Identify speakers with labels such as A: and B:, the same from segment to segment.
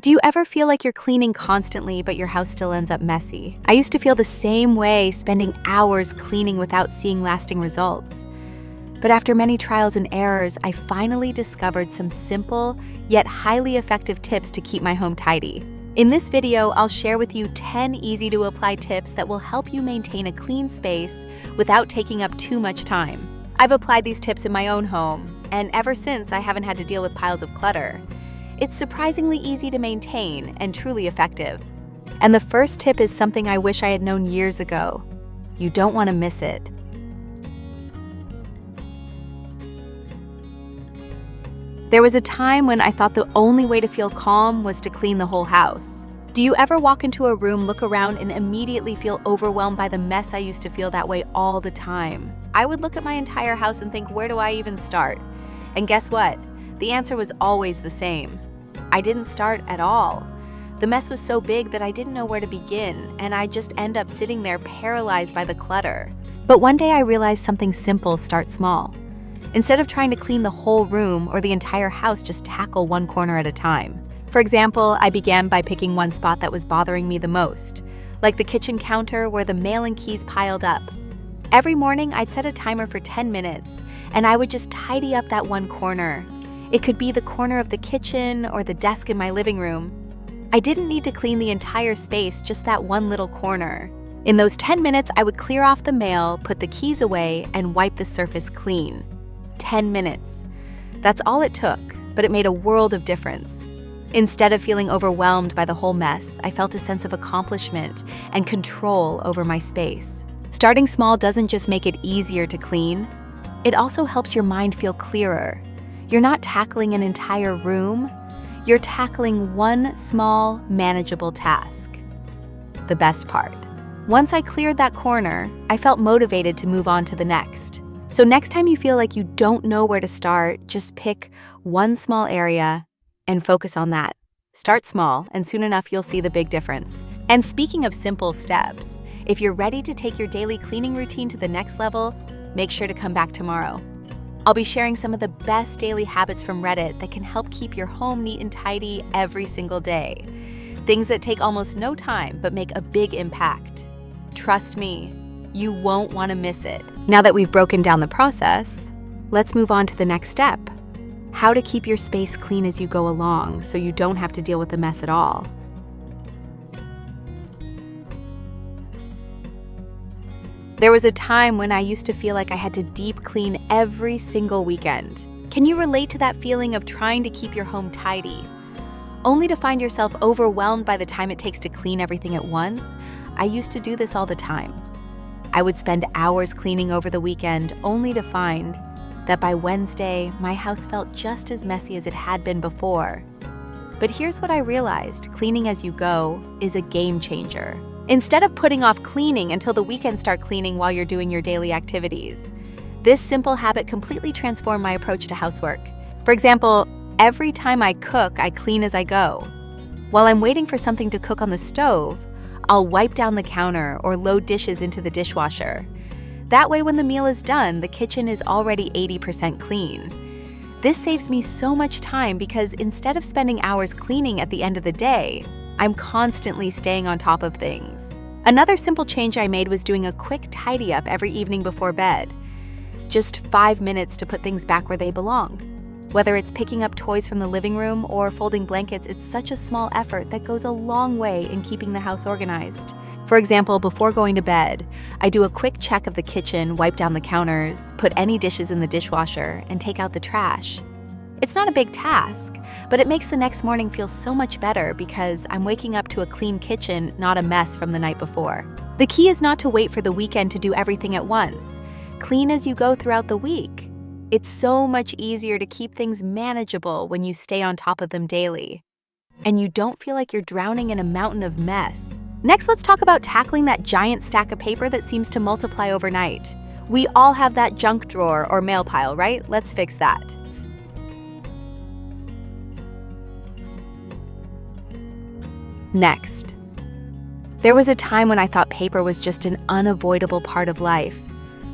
A: Do you ever feel like you're cleaning constantly, but your house still ends up messy? I used to feel the same way, spending hours cleaning without seeing lasting results. But after many trials and errors, I finally discovered some simple, yet highly effective tips to keep my home tidy. In this video, I'll share with you 10 easy-to-apply tips that will help you maintain a clean space without taking up too much time. I've applied these tips in my own home, and ever since, I haven't had to deal with piles of clutter. It's surprisingly easy to maintain and truly effective. And the first tip is something I wish I had known years ago. You don't want to miss it. There was a time when I thought the only way to feel calm was to clean the whole house. Do you ever walk into a room, look around, and immediately feel overwhelmed by the mess? I used to feel that way all the time. I would look at my entire house and think, where do I even start? And guess what? The answer was always the same. I didn't start at all. The mess was so big that I didn't know where to begin, and I just end up sitting there paralyzed by the clutter. But one day I realized something simple: start small. Instead of trying to clean the whole room or the entire house, just tackle one corner at a time. For example, I began by picking one spot that was bothering me the most, like the kitchen counter where the mail and keys piled up. Every morning, I'd set a timer for 10 minutes, and I would just tidy up that one corner. It could be the corner of the kitchen or the desk in my living room. I didn't need to clean the entire space, just that one little corner. In those 10 minutes, I would clear off the mail, put the keys away, and wipe the surface clean. 10 minutes. That's all it took, but it made a world of difference. Instead of feeling overwhelmed by the whole mess, I felt a sense of accomplishment and control over my space. Starting small doesn't just make it easier to clean, it also helps your mind feel clearer. You're not tackling an entire room, you're tackling one small, manageable task. The best part: once I cleared that corner, I felt motivated to move on to the next. So next time you feel like you don't know where to start, just pick one small area and focus on that. Start small, and soon enough you'll see the big difference. And speaking of simple steps, if you're ready to take your daily cleaning routine to the next level, make sure to come back tomorrow. I'll be sharing some of the best daily habits from Reddit that can help keep your home neat and tidy every single day. Things that take almost no time but make a big impact. Trust me, you won't want to miss it. Now that we've broken down the process, let's move on to the next step: how to keep your space clean as you go along so you don't have to deal with the mess at all. There was a time when I used to feel like I had to deep clean every single weekend. Can you relate to that feeling of trying to keep your home tidy, only to find yourself overwhelmed by the time it takes to clean everything at once? I used to do this all the time. I would spend hours cleaning over the weekend, only to find that by Wednesday, my house felt just as messy as it had been before. But here's what I realized: cleaning as you go is a game changer. Instead of putting off cleaning until the weekend, start cleaning while you're doing your daily activities. This simple habit completely transformed my approach to housework. For example, every time I cook, I clean as I go. While I'm waiting for something to cook on the stove, I'll wipe down the counter or load dishes into the dishwasher. That way, when the meal is done, the kitchen is already 80% clean. This saves me so much time because instead of spending hours cleaning at the end of the day, I'm constantly staying on top of things. Another simple change I made was doing a quick tidy up every evening before bed. Just 5 minutes to put things back where they belong. Whether it's picking up toys from the living room or folding blankets, it's such a small effort that goes a long way in keeping the house organized. For example, before going to bed, I do a quick check of the kitchen, wipe down the counters, put any dishes in the dishwasher, and take out the trash. It's not a big task, but it makes the next morning feel so much better because I'm waking up to a clean kitchen, not a mess from the night before. The key is not to wait for the weekend to do everything at once. Clean as you go throughout the week. It's so much easier to keep things manageable when you stay on top of them daily. And you don't feel like you're drowning in a mountain of mess. Next, let's talk about tackling that giant stack of paper that seems to multiply overnight. We all have that junk drawer or mail pile, right? Let's fix that. Next, there was a time when I thought paper was just an unavoidable part of life.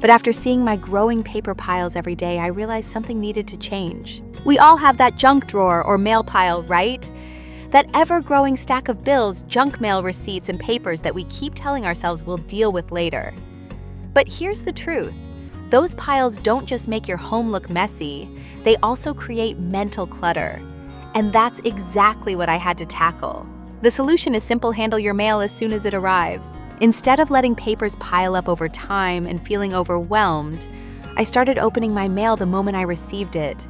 A: But after seeing my growing paper piles every day, I realized something needed to change. We all have that junk drawer or mail pile, right? That ever-growing stack of bills, junk mail receipts, and papers that we keep telling ourselves we'll deal with later. But here's the truth. Those piles don't just make your home look messy, they also create mental clutter. And that's exactly what I had to tackle. The solution is simple: handle your mail as soon as it arrives. Instead of letting papers pile up over time and feeling overwhelmed, I started opening my mail the moment I received it.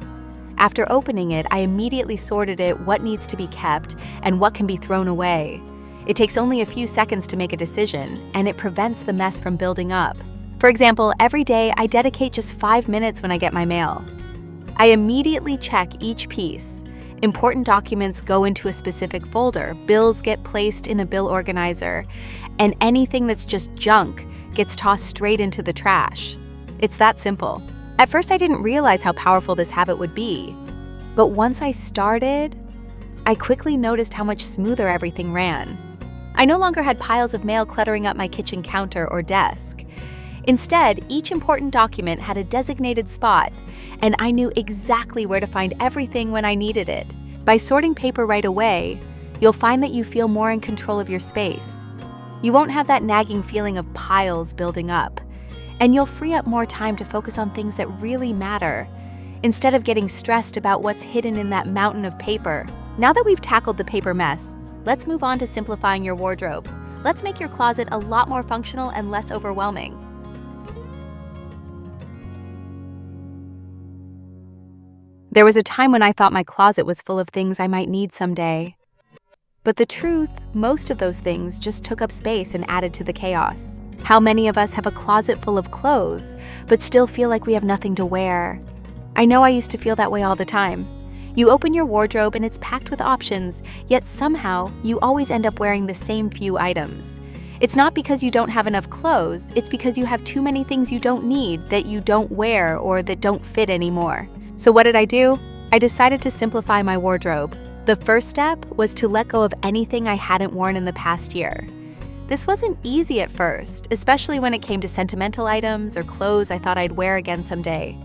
A: After opening it, I immediately sorted it: what needs to be kept and what can be thrown away. It takes only a few seconds to make a decision, and it prevents the mess from building up. For example, every day I dedicate just 5 minutes when I get my mail. I immediately check each piece. Important documents go into a specific folder, bills get placed in a bill organizer, and anything that's just junk gets tossed straight into the trash. It's that simple. At first, I didn't realize how powerful this habit would be. But once I started, I quickly noticed how much smoother everything ran. I no longer had piles of mail cluttering up my kitchen counter or desk. Instead, each important document had a designated spot, and I knew exactly where to find everything when I needed it. By sorting paper right away, you'll find that you feel more in control of your space. You won't have that nagging feeling of piles building up, and you'll free up more time to focus on things that really matter, instead of getting stressed about what's hidden in that mountain of paper. Now that we've tackled the paper mess, let's move on to simplifying your wardrobe. Let's make your closet a lot more functional and less overwhelming. There was a time when I thought my closet was full of things I might need someday. But the truth, most of those things just took up space and added to the chaos. How many of us have a closet full of clothes, but still feel like we have nothing to wear? I know I used to feel that way all the time. You open your wardrobe and it's packed with options, yet somehow you always end up wearing the same few items. It's not because you don't have enough clothes, it's because you have too many things you don't need, that you don't wear, or that don't fit anymore. So what did I do? I decided to simplify my wardrobe. The first step was to let go of anything I hadn't worn in the past year. This wasn't easy at first, especially when it came to sentimental items or clothes I thought I'd wear again someday.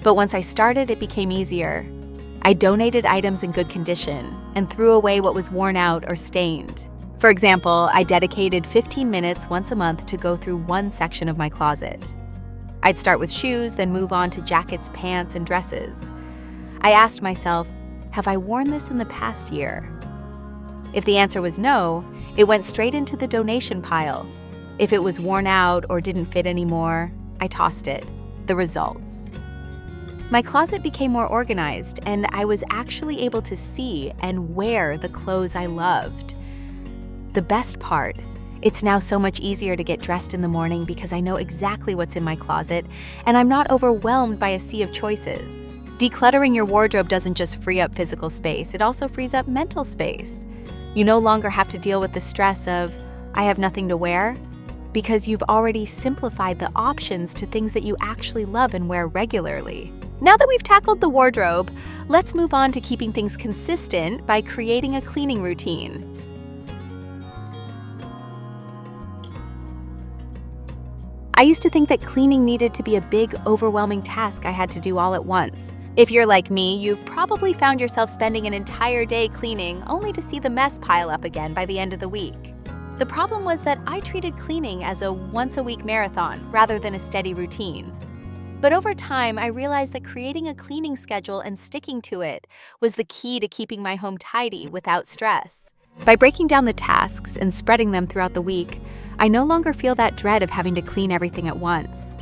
A: But once I started, it became easier. I donated items in good condition and threw away what was worn out or stained. For example, I dedicated 15 minutes once a month to go through one section of my closet. I'd start with shoes, then move on to jackets, pants, and dresses. I asked myself, have I worn this in the past year? If the answer was no, it went straight into the donation pile. If it was worn out or didn't fit anymore, I tossed it. The results. My closet became more organized, and I was actually able to see and wear the clothes I loved. The best part, it's now so much easier to get dressed in the morning because I know exactly what's in my closet, and I'm not overwhelmed by a sea of choices. Decluttering your wardrobe doesn't just free up physical space, it also frees up mental space. You no longer have to deal with the stress of, I have nothing to wear, because you've already simplified the options to things that you actually love and wear regularly. Now that we've tackled the wardrobe, let's move on to keeping things consistent by creating a cleaning routine. I used to think that cleaning needed to be a big, overwhelming task I had to do all at once. If you're like me, you've probably found yourself spending an entire day cleaning only to see the mess pile up again by the end of the week. The problem was that I treated cleaning as a once-a-week marathon rather than a steady routine. But over time, I realized that creating a cleaning schedule and sticking to it was the key to keeping my home tidy without stress. By breaking down the tasks and spreading them throughout the week, I no longer feel that dread of having to clean everything at once.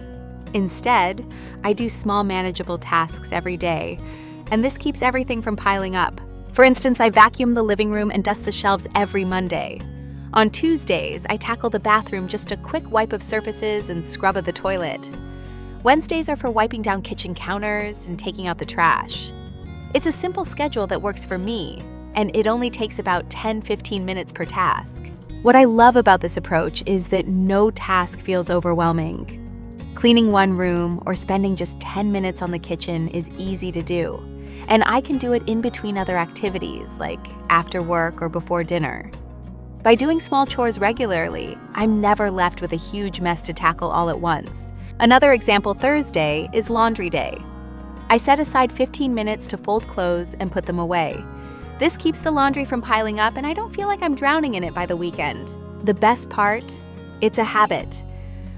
A: Instead, I do small manageable tasks every day, and this keeps everything from piling up. For instance, I vacuum the living room and dust the shelves every Monday. On Tuesdays, I tackle the bathroom, just a quick wipe of surfaces and scrub of the toilet. Wednesdays are for wiping down kitchen counters and taking out the trash. It's a simple schedule that works for me, and it only takes about 10-15 minutes per task. What I love about this approach is that no task feels overwhelming. Cleaning one room or spending just 10 minutes on the kitchen is easy to do, and I can do it in between other activities like after work or before dinner. By doing small chores regularly, I'm never left with a huge mess to tackle all at once. Another example Thursday is laundry day. I set aside 15 minutes to fold clothes and put them away. This keeps the laundry from piling up and I don't feel like I'm drowning in it by the weekend. The best part? It's a habit.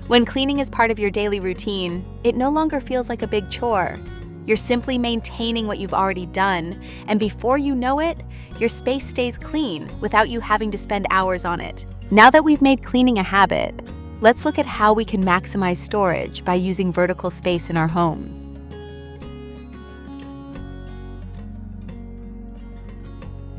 A: When cleaning is part of your daily routine, it no longer feels like a big chore. You're simply maintaining what you've already done, and before you know it, your space stays clean without you having to spend hours on it. Now that we've made cleaning a habit, let's look at how we can maximize storage by using vertical space in our homes.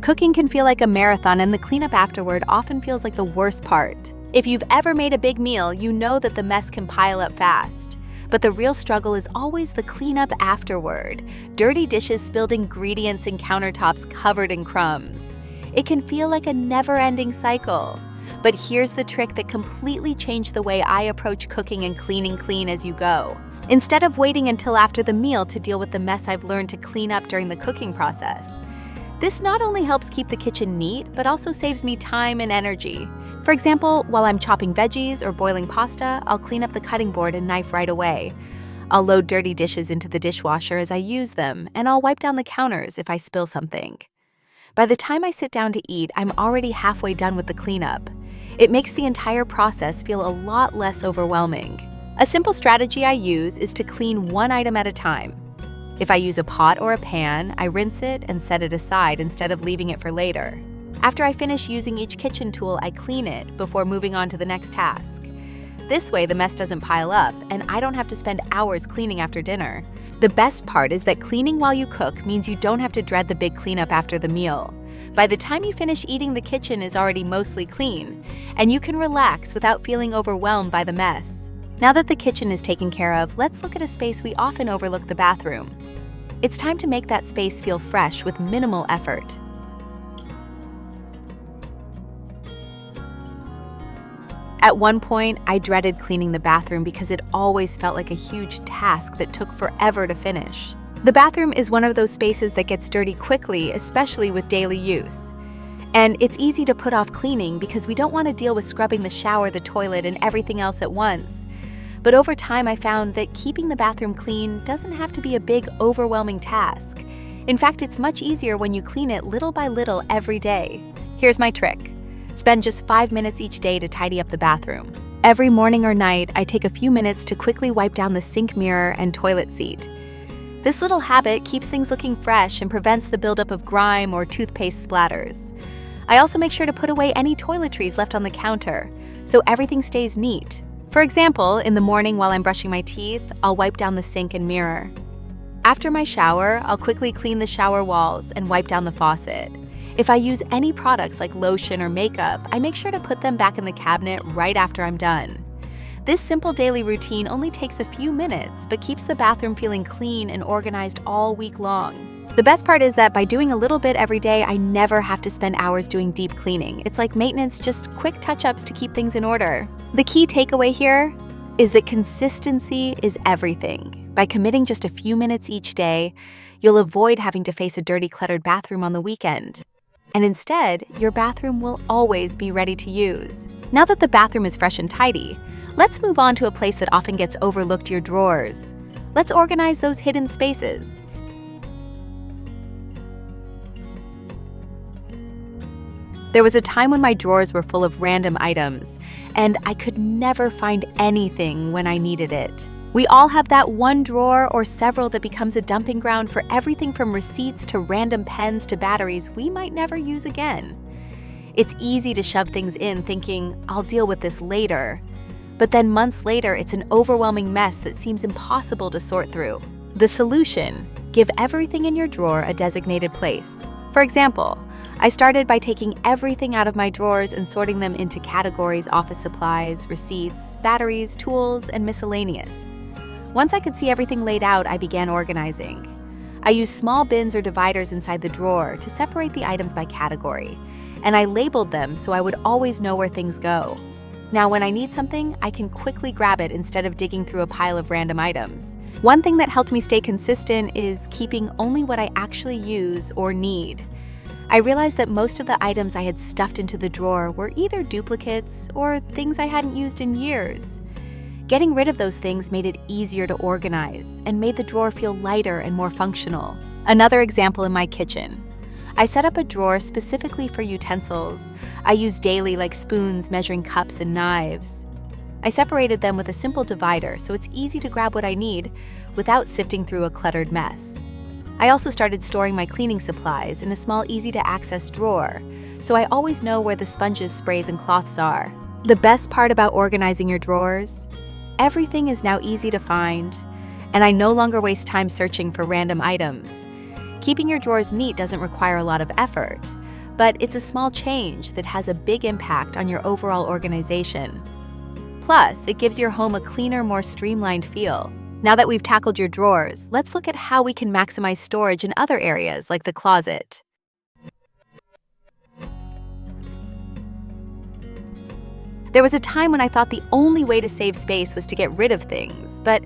A: Cooking can feel like a marathon, and the cleanup afterward often feels like the worst part. If you've ever made a big meal, you know that the mess can pile up fast. But the real struggle is always the cleanup afterward. Dirty dishes, spilled ingredients, and countertops covered in crumbs. It can feel like a never-ending cycle. But here's the trick that completely changed the way I approach cooking and cleaning clean as you go. Instead of waiting until after the meal to deal with the mess I've learned to clean up during the cooking process. This not only helps keep the kitchen neat, but also saves me time and energy. For example, while I'm chopping veggies or boiling pasta, I'll clean up the cutting board and knife right away. I'll load dirty dishes into the dishwasher as I use them, and I'll wipe down the counters if I spill something. By the time I sit down to eat, I'm already halfway done with the cleanup. It makes the entire process feel a lot less overwhelming. A simple strategy I use is to clean one item at a time. If I use a pot or a pan, I rinse it and set it aside instead of leaving it for later. After I finish using each kitchen tool, I clean it before moving on to the next task. This way, the mess doesn't pile up, and I don't have to spend hours cleaning after dinner. The best part is that cleaning while you cook means you don't have to dread the big cleanup after the meal. By the time you finish eating, the kitchen is already mostly clean, and you can relax without feeling overwhelmed by the mess. Now that the kitchen is taken care of, let's look at a space we often overlook: the bathroom. It's time to make that space feel fresh with minimal effort. At one point, I dreaded cleaning the bathroom because it always felt like a huge task that took forever to finish. The bathroom is one of those spaces that gets dirty quickly, especially with daily use. And it's easy to put off cleaning because we don't want to deal with scrubbing the shower, the toilet, and everything else at once. But over time, I found that keeping the bathroom clean doesn't have to be a big, overwhelming task. In fact, it's much easier when you clean it little by little every day. Here's my trick. Spend just 5 minutes each day to tidy up the bathroom. Every morning or night, I take a few minutes to quickly wipe down the sink mirror and toilet seat. This little habit keeps things looking fresh and prevents the buildup of grime or toothpaste splatters. I also make sure to put away any toiletries left on the counter, so everything stays neat. For example, in the morning while I'm brushing my teeth, I'll wipe down the sink and mirror. After my shower, I'll quickly clean the shower walls and wipe down the faucet. If I use any products like lotion or makeup, I make sure to put them back in the cabinet right after I'm done. This simple daily routine only takes a few minutes, but keeps the bathroom feeling clean and organized all week long. The best part is that by doing a little bit every day, I never have to spend hours doing deep cleaning. It's like maintenance, just quick touch-ups to keep things in order. The key takeaway here is that consistency is everything. By committing just a few minutes each day, you'll avoid having to face a dirty, cluttered bathroom on the weekend. And instead, your bathroom will always be ready to use. Now that the bathroom is fresh and tidy, let's move on to a place that often gets overlooked: your drawers. Let's organize those hidden spaces. There was a time when my drawers were full of random items, and I could never find anything when I needed it. We all have that one drawer or several that becomes a dumping ground for everything from receipts to random pens to batteries we might never use again. It's easy to shove things in thinking, I'll deal with this later. But then months later, it's an overwhelming mess that seems impossible to sort through. The solution: give everything in your drawer a designated place. For example, I started by taking everything out of my drawers and sorting them into categories: office supplies, receipts, batteries, tools, and miscellaneous. Once I could see everything laid out, I began organizing. I used small bins or dividers inside the drawer to separate the items by category, and I labeled them so I would always know where things go. Now, when I need something, I can quickly grab it instead of digging through a pile of random items. One thing that helped me stay consistent is keeping only what I actually use or need. I realized that most of the items I had stuffed into the drawer were either duplicates or things I hadn't used in years. Getting rid of those things made it easier to organize and made the drawer feel lighter and more functional. Another example: in my kitchen. I set up a drawer specifically for utensils I use daily, like spoons, measuring cups, and knives. I separated them with a simple divider so it's easy to grab what I need without sifting through a cluttered mess. I also started storing my cleaning supplies in a small, easy-to-access drawer, so I always know where the sponges, sprays, and cloths are. The best part about organizing your drawers? Everything is now easy to find, and I no longer waste time searching for random items. Keeping your drawers neat doesn't require a lot of effort, but it's a small change that has a big impact on your overall organization. Plus, it gives your home a cleaner, more streamlined feel. Now that we've tackled your drawers, let's look at how we can maximize storage in other areas like the closet. There was a time when I thought the only way to save space was to get rid of things, but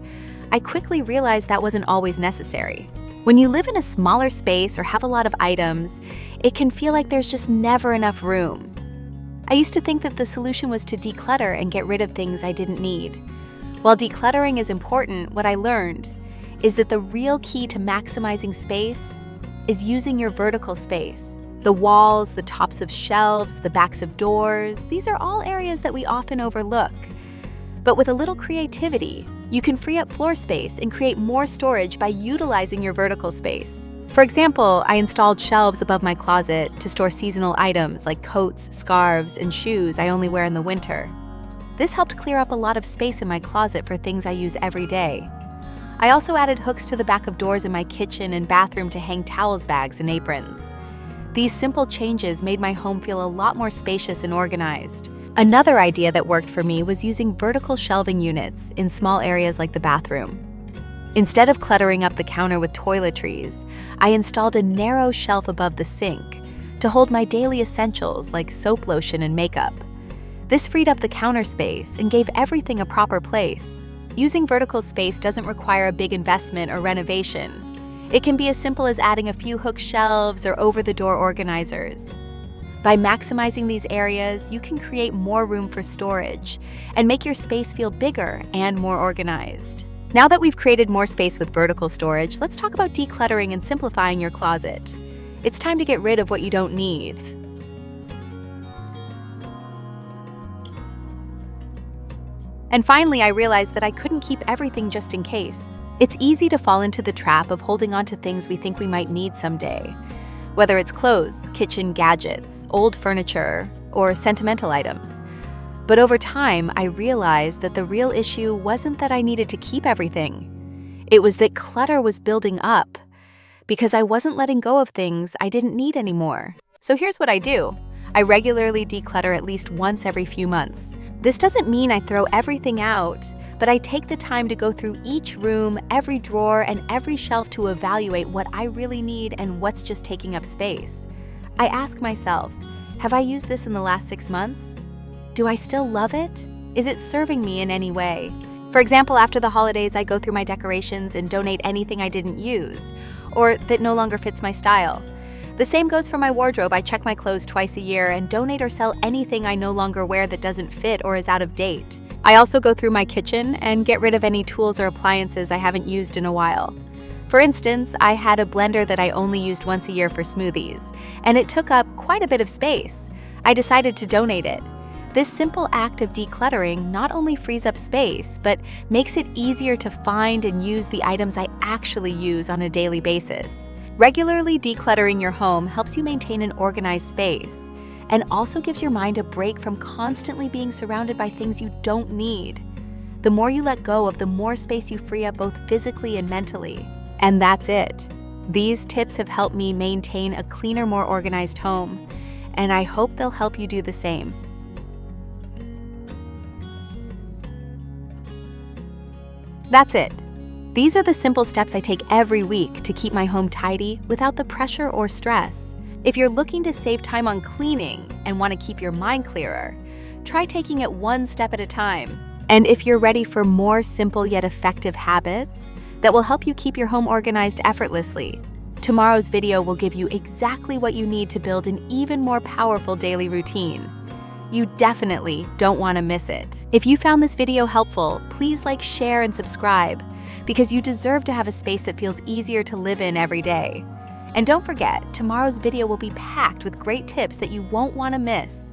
A: I quickly realized that wasn't always necessary. When you live in a smaller space or have a lot of items, it can feel like there's just never enough room. I used to think that the solution was to declutter and get rid of things I didn't need. While decluttering is important, what I learned is that the real key to maximizing space is using your vertical space. The walls, the tops of shelves, the backs of doors, these are all areas that we often overlook. But with a little creativity, you can free up floor space and create more storage by utilizing your vertical space. For example, I installed shelves above my closet to store seasonal items like coats, scarves, and shoes I only wear in the winter. This helped clear up a lot of space in my closet for things I use every day. I also added hooks to the back of doors in my kitchen and bathroom to hang towels, bags, and aprons. These simple changes made my home feel a lot more spacious and organized. Another idea that worked for me was using vertical shelving units in small areas like the bathroom. Instead of cluttering up the counter with toiletries, I installed a narrow shelf above the sink to hold my daily essentials like soap, lotion, and makeup. This freed up the counter space and gave everything a proper place. Using vertical space doesn't require a big investment or renovation. It can be as simple as adding a few hook shelves or over-the-door organizers. By maximizing these areas, you can create more room for storage and make your space feel bigger and more organized. Now that we've created more space with vertical storage, let's talk about decluttering and simplifying your closet. It's time to get rid of what you don't need. And finally, I realized that I couldn't keep everything just in case. It's easy to fall into the trap of holding on to things we think we might need someday. Whether it's clothes, kitchen gadgets, old furniture, or sentimental items. But over time, I realized that the real issue wasn't that I needed to keep everything. It was that clutter was building up because I wasn't letting go of things I didn't need anymore. So here's what I do. I regularly declutter at least once every few months. This doesn't mean I throw everything out, but I take the time to go through each room, every drawer, and every shelf to evaluate what I really need and what's just taking up space. I ask myself, have I used this in the last 6 months? Do I still love it? Is it serving me in any way? For example, after the holidays, I go through my decorations and donate anything I didn't use or that no longer fits my style. The same goes for my wardrobe. I check my clothes twice a year and donate or sell anything I no longer wear that doesn't fit or is out of date. I also go through my kitchen and get rid of any tools or appliances I haven't used in a while. For instance, I had a blender that I only used once a year for smoothies, and it took up quite a bit of space. I decided to donate it. This simple act of decluttering not only frees up space, but makes it easier to find and use the items I actually use on a daily basis. Regularly decluttering your home helps you maintain an organized space and also gives your mind a break from constantly being surrounded by things you don't need. The more you let go of, the more space you free up both physically and mentally. And that's it. These tips have helped me maintain a cleaner, more organized home, and I hope they'll help you do the same. That's it. These are the simple steps I take every week to keep my home tidy without the pressure or stress. If you're looking to save time on cleaning and want to keep your mind clearer, try taking it one step at a time. And if you're ready for more simple yet effective habits that will help you keep your home organized effortlessly, tomorrow's video will give you exactly what you need to build an even more powerful daily routine. You definitely don't want to miss it. If you found this video helpful, please like, share, and subscribe, because you deserve to have a space that feels easier to live in every day. And don't forget, tomorrow's video will be packed with great tips that you won't want to miss.